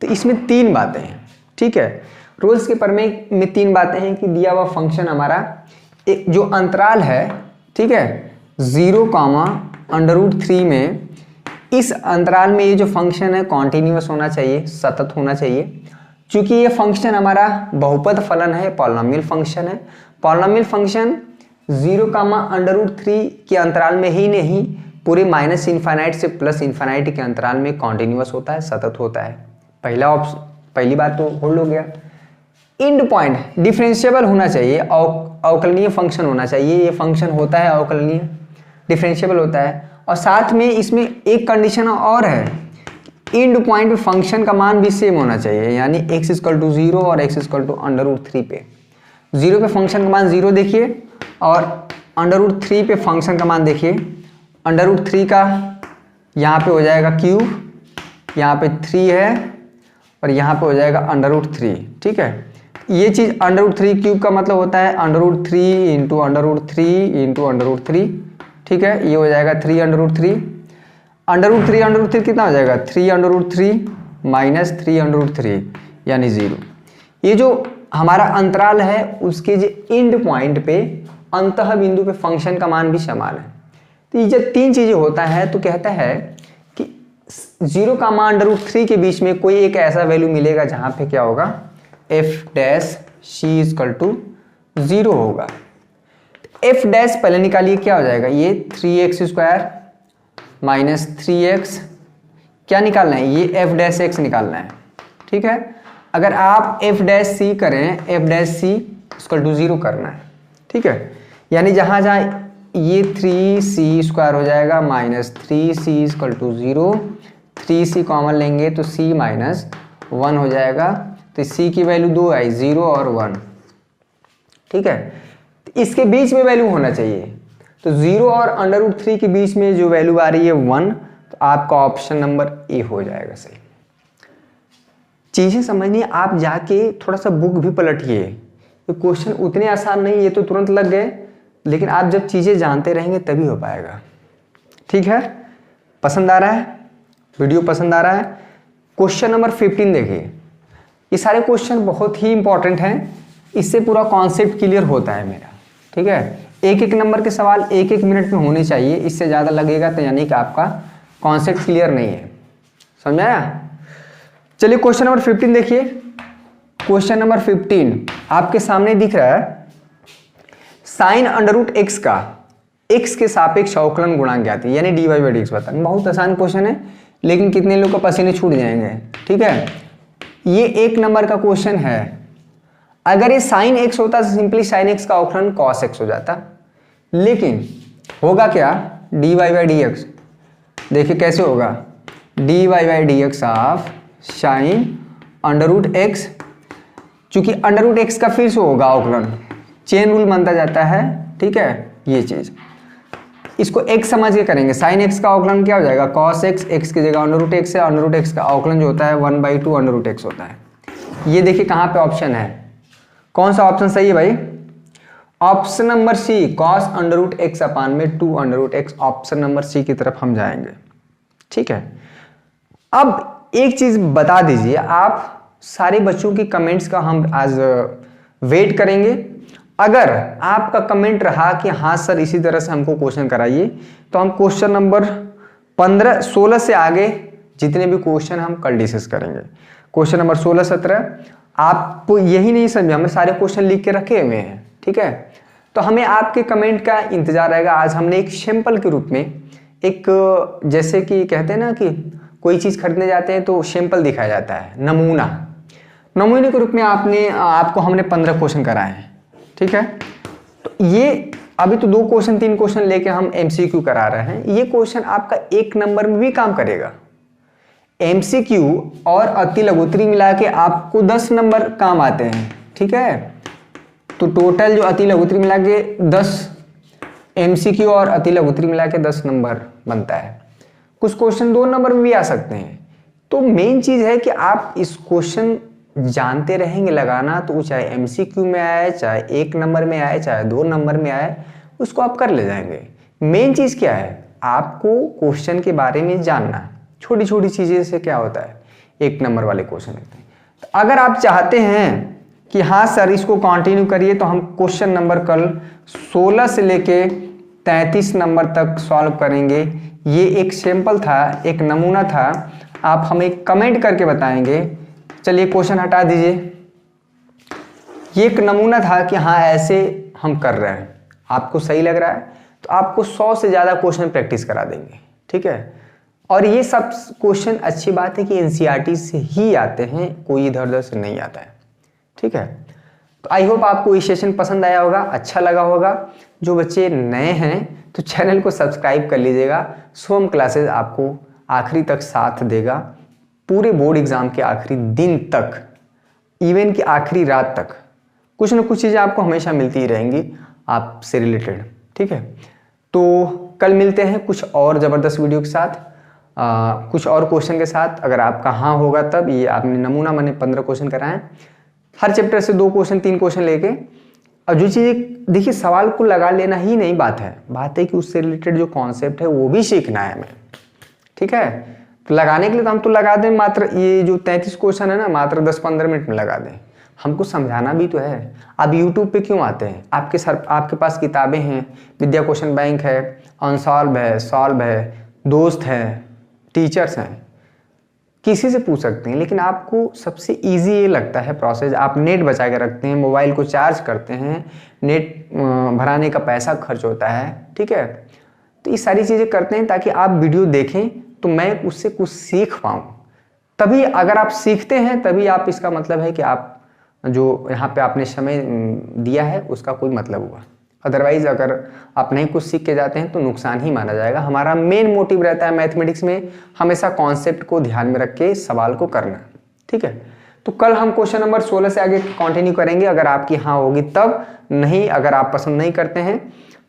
तो इसमें 3 बातें हैं। ठीक है, रोल्स के प्रमेय में 3 बातें हैं कि दिया हुआ फंक्शन हमारा एक जो अंतराल है, ठीक है, 0, √3 में, इस अंतराल में ये जो फंक्शन है कॉन्टिन्यूअस होना चाहिए, सतत होना चाहिए। चूंकि ये फंक्शन हमारा बहुपद फलन है, पॉलिनोमियल फंक्शन है, पॉलिनोमियल फंक्शन 0, √3 के अंतराल में ही नहीं, पूरे -∞ से +∞ के अंतराल में कॉन्टिन्यूअस होता है, सतत होता है। पहली बात तो होल्ड हो गया। एंड पॉइंट डिफरेंशिएबल होना चाहिए, अवकलनीय फंक्शन होना चाहिए, ये फंक्शन होता है अवकलनीय, डिफरेंशिएबल होता है। और साथ में इसमें एक कंडीशन और है, एंड पॉइंट पे फंक्शन का मान भी सेम होना चाहिए, यानी x = 0 और x = √3 पे। 0 पे फंक्शन का मान 0 देखिए, और √3 पे फंक्शन का मान देखिए। √3 का यहाँ पे हो जाएगा क्यूब, यहाँ पे 3 है, और यहाँ पे हो जाएगा √3। ठीक है, ये चीज़ √3 क्यूब का मतलब होता है √3 × √3 × √3। ठीक है, ये हो जाएगा 3 √3। √3 कितना हो जाएगा, 3 √3 - 3 √3 यानी 0। ये जो हमारा अंतराल है उसके जो एंड पॉइंट पे, अंतः बिंदु पे फंक्शन का मान भी समान है। तो ये जब 3 चीजें होता है तो कहता है कि 0, √3 के बीच में कोई एक ऐसा वैल्यू मिलेगा जहां पे क्या होगा, f' = 0 होगा। f' पहले निकालिए, क्या हो जाएगा, ये 3x² - 3x, क्या निकालना है, ये f' निकालना है। ठीक है, अगर आप f' करें, f' = 0 करना है। ठीक है, यानी जहां जहां ये 3c² हो जाएगा -3c = 0, 3c कॉमन लेंगे तो c - 1 हो जाएगा, तो c की वैल्यू 2 आई, 0 और 1। ठीक है, तो इसके बीच में वैल्यू होना चाहिए, तो 0 और √3 के बीच में जो वैल्यू आ रही है 1, तो आपका ऑप्शन नंबर ए हो जाएगा सही। चीजें समझनी, आप जाके थोड़ा सा बुक भी पलटिए ये क्वेश्चन उतने आसान नहीं, ये तो तुरंत लग गए, लेकिन आप जब चीज़ें जानते रहेंगे तभी हो पाएगा। ठीक है, पसंद आ रहा है वीडियो, पसंद आ रहा है? क्वेश्चन नंबर 15 देखिए, ये सारे क्वेश्चन बहुत ही इंपॉर्टेंट हैं, इससे पूरा कॉन्सेप्ट क्लियर होता है मेरा। ठीक है, एक एक नंबर के सवाल एक एक मिनट में होने चाहिए, इससे ज़्यादा लगेगा तो यानी कि आपका कॉन्सेप्ट क्लियर नहीं है। समझ आया? चलिए क्वेश्चन नंबर 15 देखिए। क्वेश्चन नंबर 15 आपके सामने दिख रहा है, साइन अंडर रूट एक्स का एक्स के सापेक्ष अवकलन गुणांक ज्ञात है, यानी dy बाई dx बताना। बहुत आसान क्वेश्चन है, लेकिन कितने लोग का पसीने छूट जाएंगे। ठीक है, ये एक नंबर का क्वेश्चन है। अगर ये साइन एक्स होता तो सिंपली साइन एक्स का अवकलन कॉस एक्स हो जाता, लेकिन होगा क्या, dy बाई dx। देखिए कैसे होगा, dy by dx of sine under root x, चूंकि अंडर रूट एक्स का फिर से होगा अवकलन, चेन रूल मानता जाता है। ठीक है, ये चीज इसको x समझ के करेंगे। साइन एक्स का अवकलन क्या हो जाएगा, कॉस एक्स, एक्स की जगह अंडर रूट एक्स है, अंडर रूट एक्स का अवकलन जो होता है 1/2 अंडर रूट एक्स होता है। ये देखिए कहाँ पे ऑप्शन है, कौन सा ऑप्शन सही है भाई, option number C, cos under root x upon में 2 under root x, option number C की तरफ हम जाएंगे। ठीक है, अब एक चीज बता दीजिए, आप सारे बच्चों की कमेंट्स का हम आज वेट करेंगे। अगर आपका कमेंट रहा कि हाँ सर इसी तरह से हमको क्वेश्चन कराइए, तो हम क्वेश्चन नंबर 15 16 से आगे जितने भी क्वेश्चन हम कल डिस्कस करेंगे। क्वेश्चन नंबर 16 17 आप यही नहीं समझे, हमें सारे क्वेश्चन लिख के रखे हुए हैं। ठीक है, तो हमें आपके कमेंट का इंतजार रहेगा। आज हमने एक सैंपल के रूप में एक, जैसे कि कहते हैं ना कि कोई चीज़ खरीदने जाते हैं तो सैंपल दिखाया जाता है, नमूने के रूप में आपको हमने 15 क्वेश्चन कराए हैं। ठीक है, तो ये अभी तो 2 क्वेश्चन 3 क्वेश्चन लेके हम MCQ करा रहे हैं। ये क्वेश्चन आपका 1 नंबर में भी काम करेगा। MCQ और अति लघुत्तरी मिला के आपको 10 नंबर काम आते हैं। ठीक है, तो टोटल जो अति लघुत्तरी मिला के 10, MCQ और अति लघुत्तरी मिला के 10 नंबर बनता है। कुछ क्वेश्चन 2 नंबर में भी आ सकते हैं। तो मेन चीज है कि आप इस क्वेश्चन जानते रहेंगे लगाना, तो चाहे MCQ में आए, चाहे 1 नंबर में आए, चाहे 2 नंबर में आए, उसको आप कर ले जाएंगे। मेन चीज क्या है, आपको क्वेश्चन के बारे में जानना, छोटी छोटी चीजें से क्या होता है 1 नंबर वाले क्वेश्चन होते हैं। तो अगर आप चाहते हैं कि हाँ सर इसको कंटिन्यू करिए, तो हम क्वेश्चन नंबर कल 16 से लेके 33 नंबर तक सॉल्व करेंगे। ये एक सैंपल था, एक नमूना था, आप हमें कमेंट करके बताएंगे। चलिए क्वेश्चन हटा दीजिए, ये एक नमूना था कि हाँ ऐसे हम कर रहे हैं, आपको सही लग रहा है तो आपको 100 से ज़्यादा क्वेश्चन प्रैक्टिस करा देंगे। ठीक है, और ये सब क्वेश्चन अच्छी बात है कि NCERT से ही आते हैं, कोई इधर उधर से नहीं आता है। ठीक है, तो आई होप आपको ये सेशन पसंद आया होगा, अच्छा लगा होगा। जो बच्चे नए हैं तो चैनल को सब्सक्राइब कर लीजिएगा। सोम क्लासेस आपको आखिरी तक साथ देगा, पूरे बोर्ड एग्जाम के आखिरी दिन तक, इवन की आखिरी रात तक कुछ ना कुछ चीज़ें आपको हमेशा मिलती ही रहेंगी आपसे रिलेटेड। ठीक है, तो कल मिलते हैं कुछ और ज़बरदस्त वीडियो के साथ, कुछ और क्वेश्चन के साथ। अगर आपका हाँ होगा तब, ये आपने नमूना मैंने 15 क्वेश्चन कराएं, हर चैप्टर से 2 क्वेश्चन 3 क्वेश्चन लेके। और जो चीज़ें देखिए, सवाल को लगा लेना ही नहीं बात है कि उससे रिलेटेड जो कॉन्सेप्ट है वो भी सीखना है हमें। ठीक है, तो लगाने के लिए तो हम तो लगा दें, मात्र ये जो 33 क्वेश्चन है ना, मात्र 10-15 मिनट में लगा दें। हमको समझाना भी तो है। आप YouTube पे क्यों आते हैं, आपके पास किताबें हैं, विद्या क्वेश्चन बैंक है, अनसॉल्व है, सॉल्व है, दोस्त है, टीचर्स हैं, किसी से पूछ सकते हैं। लेकिन आपको सबसे इजी ये लगता है प्रोसेस, आप नेट बचा के रखते हैं, मोबाइल को चार्ज करते हैं, नेट भराने का पैसा खर्च होता है। ठीक है, तो ये सारी चीज़ें करते हैं ताकि आप वीडियो देखें तो मैं उससे कुछ सीख पाऊँ। तभी अगर आप सीखते हैं तभी आप, इसका मतलब है कि आप जो यहाँ पे आपने समय दिया है उसका कोई मतलब हुआ। अदरवाइज अगर आप नहीं कुछ सीख के जाते हैं तो नुकसान ही माना जाएगा। हमारा मेन मोटिव रहता है मैथमेटिक्स में हमेशा कॉन्सेप्ट को ध्यान में रख के सवाल को करना। ठीक है, तो कल हम क्वेश्चन नंबर 16 से आगे कंटिन्यू करेंगे, अगर आपकी हाँ होगी तब, नहीं अगर आप पसंद नहीं करते हैं।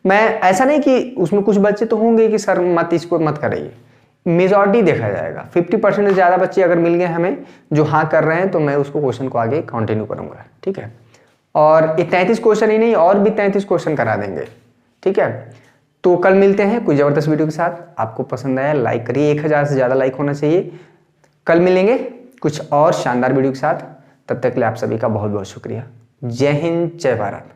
मैं ऐसा नहीं कि उसमें कुछ बच्चे तो होंगे कि सर मत इसको मत कराइए, मेजॉरिटी देखा जाएगा। 50% से ज़्यादा बच्चे अगर मिल गए हमें जो हाँ कर रहे हैं तो मैं उसको क्वेश्चन को आगे कंटिन्यू करूँगा। ठीक है, और ये 33 क्वेश्चन ही नहीं, और भी 33 क्वेश्चन करा देंगे। ठीक है, तो कल मिलते हैं कुछ जबरदस्त वीडियो के साथ। आपको पसंद आया लाइक करिए, 1000 से ज़्यादा लाइक होना चाहिए। कल मिलेंगे कुछ और शानदार वीडियो के साथ। तब तक के लिए आप सभी का बहुत बहुत शुक्रिया। जय हिंद, जय भारत।